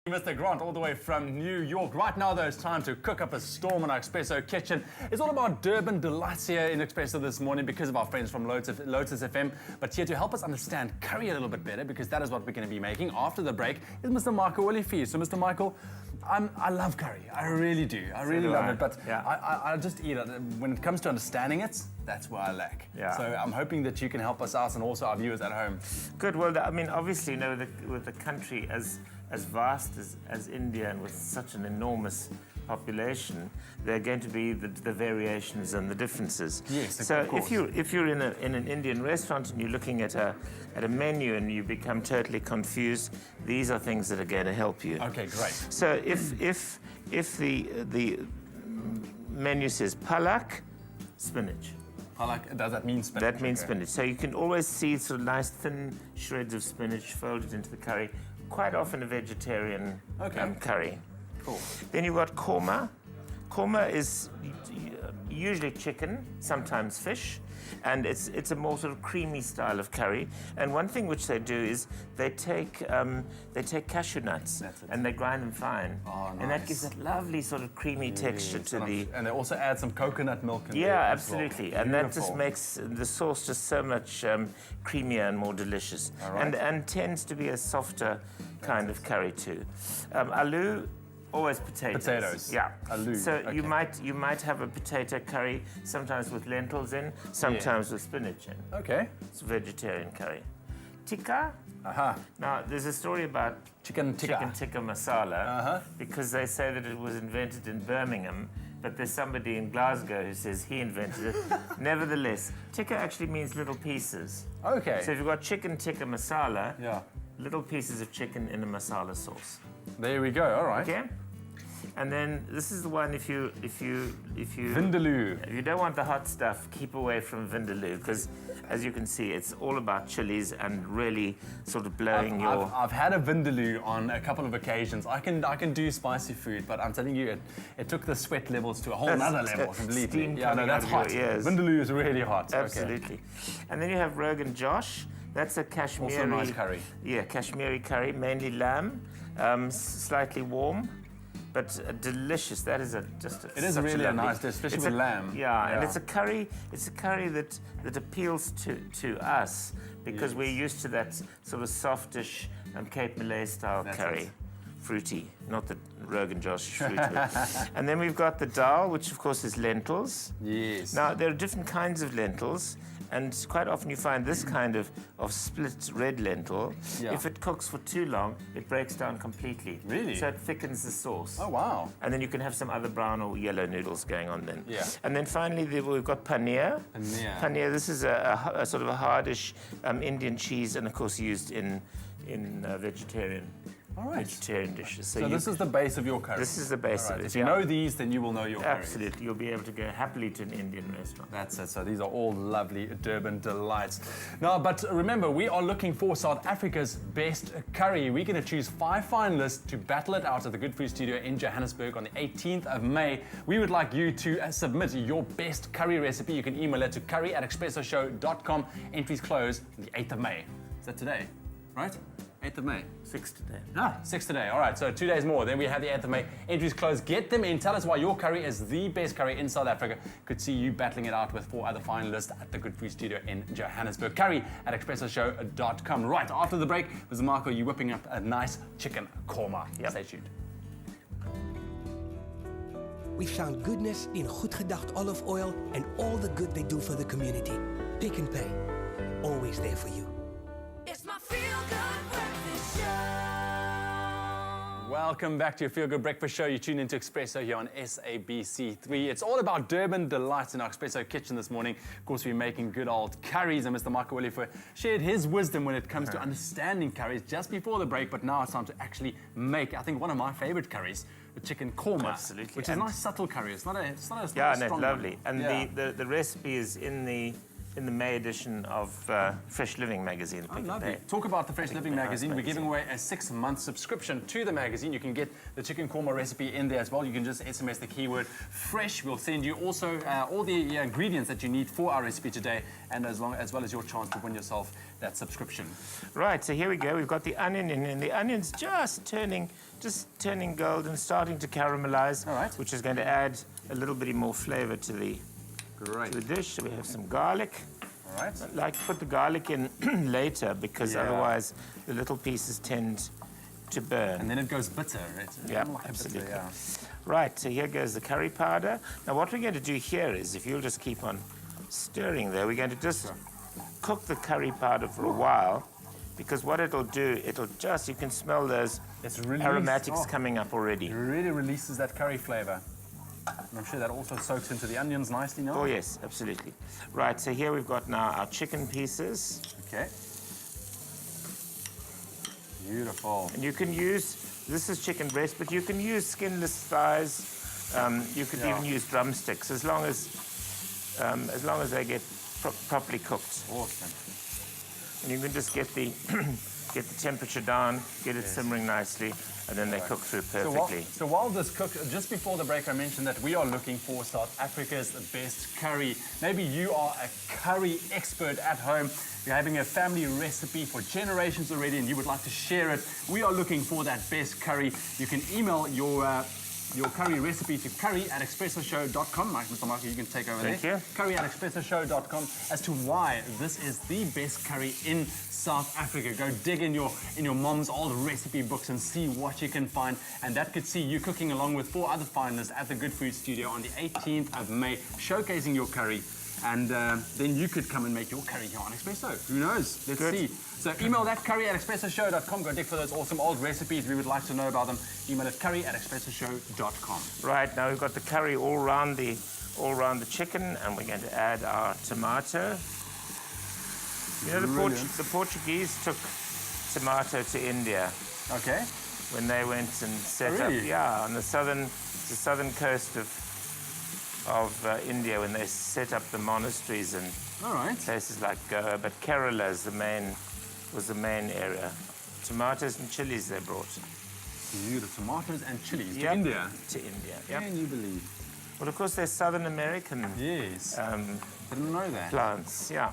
Mr. Grant, all the way from New York. Right now, though, it's time to cook up a storm in our Espresso kitchen. It's all about Durban delights here in Espresso this morning because of our friends from Lotus FM. But here to help us understand curry a little bit better, because that is what we're going to be making after the break, is Mr. Michael Willifee. So, Mr. Michael, I love curry. I really do. I really love it. But yeah. I just eat it. When it comes to understanding it, that's where I lack. Yeah. So I'm hoping that you can help us out and also our viewers at home. Good. Well, I mean, obviously, you know, with the country as vast as India and with such an enormous population, there are going to be the variations and the differences. Yes, so of course. if you're in an Indian restaurant and you're looking at a menu and you become totally confused, these are things that are going to help you. Okay, great. So if the menu says palak, spinach. Palak, does that mean spinach? That means spinach. So you can always see sort of nice thin shreds of spinach folded into the curry. Quite often a vegetarian curry. Cool. Then you've got korma. Korma is usually chicken, sometimes fish, and it's a more sort of creamy style of curry. And one thing which they do is they take cashew nuts and they grind them fine. Oh, nice. And that gives that lovely sort of creamy texture to the. And they also add some coconut milk in there. Yeah, absolutely. And that just makes the sauce just so much creamier and more delicious. Right. And tends to be a softer kind of curry too. Aloo. Always potatoes. Potatoes. Yeah. Aloo. So you might have a potato curry, sometimes with lentils in, sometimes with spinach in. Okay. It's a vegetarian curry. Tikka. Aha. Now there's a story about Chicken tikka masala because they say that it was invented in Birmingham, but there's somebody in Glasgow who says he invented it. Nevertheless, tikka actually means little pieces. Okay. So if you've got chicken tikka masala, little pieces of chicken in a masala sauce. There we go. All right. Okay. And then this is the one if you Vindaloo. If you don't want the hot stuff, keep away from vindaloo because, as you can see, it's all about chilies and really sort of blowing I've had a vindaloo on a couple of occasions. I can do spicy food, but I'm telling you, it took the sweat levels to a whole other level completely. Yeah, no, that's hot. Vindaloo is really hot. Absolutely. Okay. And then you have Rogan Josh. That's a Kashmiri. Also a nice curry. Yeah, Kashmiri curry, mainly lamb, slightly warm, but delicious. That is It is really a nice dish, especially with lamb. Yeah, and it's a curry. It's a curry that appeals to us because we're used to that sort of softish Cape Malay style curry. Fruity, not the Rogan Josh fruity. And then we've got the dal, which of course is lentils. Yes. Now there are different kinds of lentils, and quite often you find this kind of split red lentil. Yeah. If it cooks for too long, it breaks down completely. Really? So it thickens the sauce. Oh wow! And then you can have some other brown or yellow noodles going on then. Yeah. And then finally we've got paneer. Paneer. This is a sort of a hardish Indian cheese, and of course used in vegetarian. Vegetarian dishes. So this is the base of your curry? This is the base of it. If you know these, then you will know your curry. Absolutely. You'll be able to go happily to an Indian restaurant. That's it. So these are all lovely Durban delights. Now, but remember, we are looking for South Africa's best curry. We're going to choose 5 finalists to battle it out at the Good Food Studio in Johannesburg on the 18th of May. We would like you to submit your best curry recipe. You can email it to curry@expressoshow.com. Entries close on the 8th of May. Is that today? Right? 8th of May. 6 today. 6 today. All right, so 2 days more. Then we have the 8th of May. Entries closed. Get them in. Tell us why your curry is the best curry in South Africa. Could see you battling it out with 4 other finalists at the Good Food Studio in Johannesburg. Curry@expressoshow.com. Right, after the break, Mr. Marco, you whipping up a nice chicken korma. Yep. Stay tuned. We found goodness in Goed Gedacht olive oil and all the good they do for the community. Pick and Pay. Always there for you. It's my feel-good breakfast show. Welcome back to your Feel Good Breakfast Show. You tune into Espresso here on SABC3. It's all about Durban delights in our Espresso kitchen this morning. Of course, we're making good old curries, and Mr. Michael Willifee shared his wisdom when it comes to understanding curries just before the break, but now it's time to actually make, I think, one of my favorite curries, the chicken korma. Absolutely. Which is a nice subtle curry. It's not a yeah, strong lovely. one. And the recipe is in the in the May edition of Fresh Living magazine. Pick and Lovely. Pay. Talk about the Fresh Living Pay magazine. We're giving away a 6-month subscription to the magazine. You can get the chicken korma recipe in there as well. You can just SMS the keyword fresh. We'll send you also all the ingredients that you need for our recipe today, and as well as your chance to win yourself that subscription. Right, so here we go. We've got the onion in, and the onion's just turning golden, starting to caramelize, All right. which is going to add a little bit more flavor to the Great. dish. So we have some garlic. All right. I'd like to put the garlic in later because Yeah. otherwise the little pieces tend to burn. And then it goes bitter. Right? Yeah, Like a bitter, absolutely. yeah. Right, so here goes the curry powder. Now what we're going to do here is, if you'll just keep on stirring there, we're going to just cook the curry powder for a while, because what it'll do, you can smell those It's really aromatics coming up already. It really releases that curry flavor. And I'm sure that also soaks into the onions nicely now. Oh yes, absolutely. Right, so here we've got now our chicken pieces. Okay. Beautiful. And you can use, this is chicken breast, but you can use skinless thighs. You could Yeah. even use drumsticks, as long as they get properly cooked. Awesome. And you can just get the get the temperature down, get it simmering nicely, and then they cook through perfectly. So while this cooks, just before the break, I mentioned that we are looking for South Africa's best curry. Maybe you are a curry expert at home. You're having a family recipe for generations already, and you would like to share it. We are looking for that best curry. You can email your curry recipe to curry@expressoshow.com. Mr. Michael, you can take over Thank there. you. Curry@expressoshow.com as to why this is the best curry in South Africa. Go dig in your mom's old recipe books and see what you can find. And that could see you cooking along with 4 other finalists at the Good Food Studio on the 18th of May, showcasing your curry. And then you could come and make your curry here on Expresso. Who knows? Let's Good. see. So email that curry@expressoshow.com. Go dig for those awesome old recipes. We would like to know about them. Email it curry@expressoshow.com. Right, now we've got the curry all around the chicken, and we're going to add our tomato. You know, Brilliant. the Portuguese took tomato to India Okay. when they went and set really? up, on the southern coast of India, when they set up the monasteries and All right. places like Goa, but Kerala was the main area. Tomatoes and chilies they brought. Beautiful tomatoes and chilies to Yep, India. To India, yep. Can you believe? Well, of course, they're Southern American Yes. Didn't know that. plants, yeah.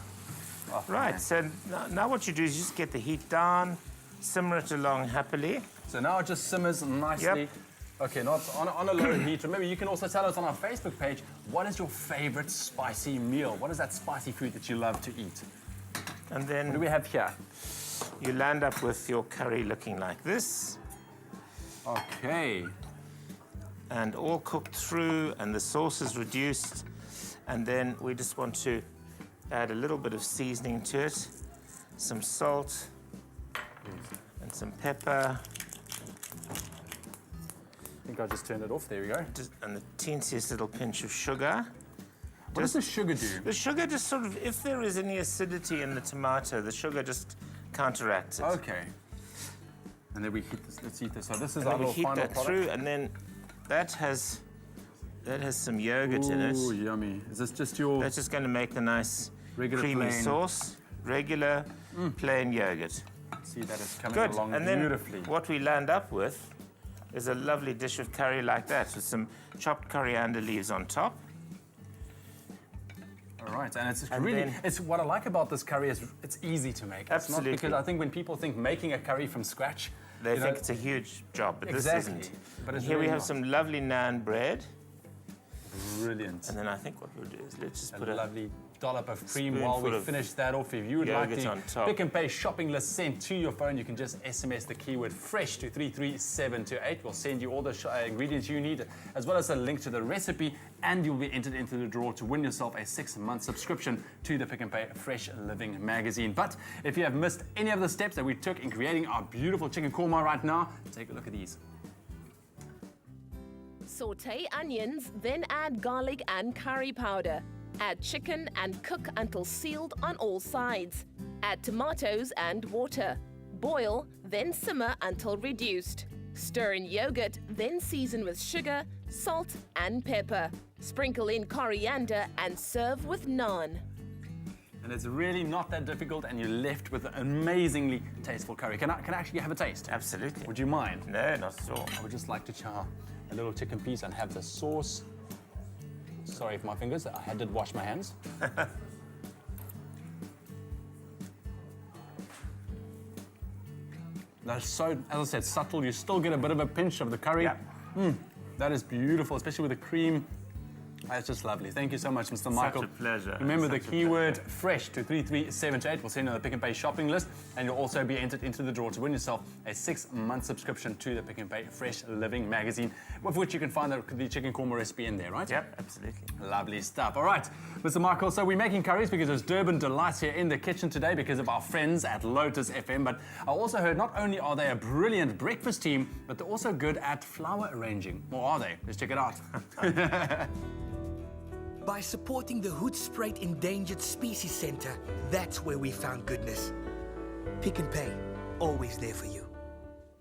Oh, Right, man. so now what you do is you just get the heat down, simmer it along happily. So now it just simmers nicely. Yep. Okay, not on a low heat. Remember, you can also tell us on our Facebook page, what is your favorite spicy meal? What is that spicy food that you love to eat? And What do then we have here? you land up with your curry looking like this, Okay. and all cooked through, and the sauce is reduced. And then we just want to add a little bit of seasoning to it, some salt and some pepper, I think I just turned it off. There we go. and the teensiest little pinch of sugar. What does the sugar do? The sugar just sort of, if there is any acidity in the tomato, the sugar just counteracts it. Okay. And then we heat this. Let's heat this. So this is And our then we little heat final that product. through, and then that has some yogurt in Ooh, it. yummy. Is this just your... That's just going to make the nice Regular creamy plain. sauce. Regular plain yogurt. See, that is coming Good. along And then beautifully. what we land up with is a lovely dish of curry like that, with some chopped coriander leaves on top. All right, and it's And really, then- it's what I like about this curry is it's easy to make. It's Absolutely. not because I think when people think making a curry from scratch, They you think know, it's a huge job, but Exactly, this isn't. but it's And here we really have not. some lovely naan bread, brilliant. and then I think what we'll do is let's just A put a lovely dollop of cream while we spoonful of finish that off. If you would like yogurt to on top. Pick and Pay shopping list sent to your phone, you can just SMS the keyword fresh to 33728. We'll send you all the ingredients you need, as well as a link to the recipe, and you'll be entered into the draw to win yourself a 6-month subscription to the Pick and Pay Fresh Living magazine. But if you have missed any of the steps that we took in creating our beautiful chicken korma right now, take a look at these. Saute onions, then add garlic and curry powder. Add chicken and cook until sealed on all sides. Add tomatoes and water. Boil, then simmer until reduced. Stir in yogurt, then season with sugar, salt and pepper. Sprinkle in coriander and serve with naan. And it's really not that difficult, and you're left with an amazingly tasteful curry. Can I actually have a taste? Absolutely. Would you mind? No, not at all. I would just like to char a little chicken piece and have the sauce. Sorry for my fingers, I did wash my hands. That's so, as I said, subtle. You still get a bit of a pinch of the curry. Yeah. That is beautiful, especially with the cream. That's just lovely. Thank you so much, Mr. Michael. Such a pleasure. Remember the Such a keyword pleasure. fresh to 33728. We'll send you the Pick and Pay shopping list, and you'll also be entered into the draw to win yourself a 6-month subscription to the Pick and Pay Fresh Living magazine, with which you can find the chicken korma recipe in there, right? Yep, absolutely. Lovely stuff. All right, Mr. Michael, so we're making curries because there's Durban delights here in the kitchen today because of our friends at Lotus FM. But I also heard not only are they a brilliant breakfast team, but they're also good at flower arranging. Or are they? Let's check it out. By supporting the Hoedspruit Endangered Species Centre, that's where we found goodness. Pick and Pay, always there for you.